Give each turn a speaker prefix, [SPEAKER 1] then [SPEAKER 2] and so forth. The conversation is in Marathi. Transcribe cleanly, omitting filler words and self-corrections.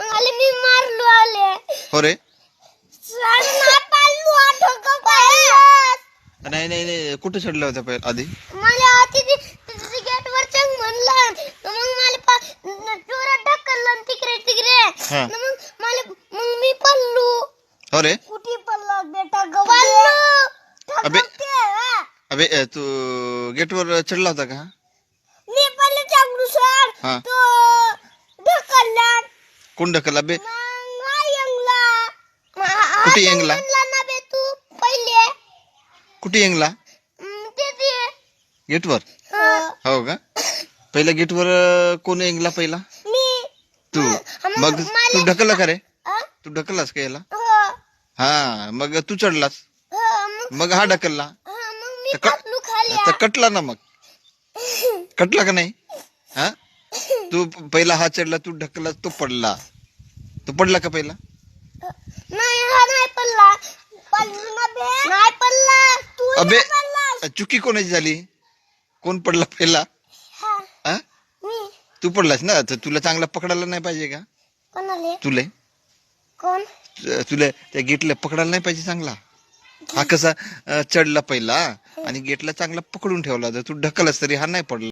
[SPEAKER 1] मग आले मी मारलो आले.
[SPEAKER 2] हो रे.
[SPEAKER 1] नाही पाळलो आठवतो पाळलं.
[SPEAKER 2] नाही नाही नाही कुठे चढला होता पहिला आधी?
[SPEAKER 1] मला तिथे गेट वर चंग म्हणलं मग मला जोरात ढकललं तिकडे तिकडे.
[SPEAKER 2] हा.
[SPEAKER 1] मग मी पडलो.
[SPEAKER 2] हो रे.
[SPEAKER 1] कुठे पडलो बेटा पडलो.
[SPEAKER 2] अबे अबे तू गेटवर चढला होता का?
[SPEAKER 1] मी पडलो चांगलू सर.
[SPEAKER 2] हा.
[SPEAKER 1] तो ढकलला.
[SPEAKER 2] कोण ढकलला बे?
[SPEAKER 1] मग हा यंगला.
[SPEAKER 2] कुठे यंगला?
[SPEAKER 1] ना बे तू पहिले
[SPEAKER 2] कुठे येंगला?
[SPEAKER 1] ते
[SPEAKER 2] गेटवर. हो का? पहिला गेटवर कोण येंगला पहिला?
[SPEAKER 1] मी.
[SPEAKER 2] तू. मग तू ढकलला का रे? तू ढकललास का याला? हा मग तू चढलास. मग हा ढकलला.
[SPEAKER 1] मग मी पडलो खाली.
[SPEAKER 2] तर कटला ना मग. कटला का नाही? हा तू पहिला हा चढला, तू ढकलला, तो पडला. तो पडला का पहिला?
[SPEAKER 1] नाही हा नाही पडला. पडलो ना बे. नाही पडला. तू
[SPEAKER 2] अबे
[SPEAKER 1] पडला.
[SPEAKER 2] चुकी कोणाची झाली? कोण पडला पहिला? हा
[SPEAKER 1] मी.
[SPEAKER 2] तू पडलास ना, तर तुला चांगला पकडायला नाही पाहिजे का?
[SPEAKER 1] कोणाले?
[SPEAKER 2] तुले
[SPEAKER 1] कोण?
[SPEAKER 2] तुला त्या गेटला पकडायला नाही पाहिजे चांगला? हा कसा चढला पहिला आणि गेटला चांगला पकडून ठेवला, तर तू ढकलस तरी हा नाही पडला.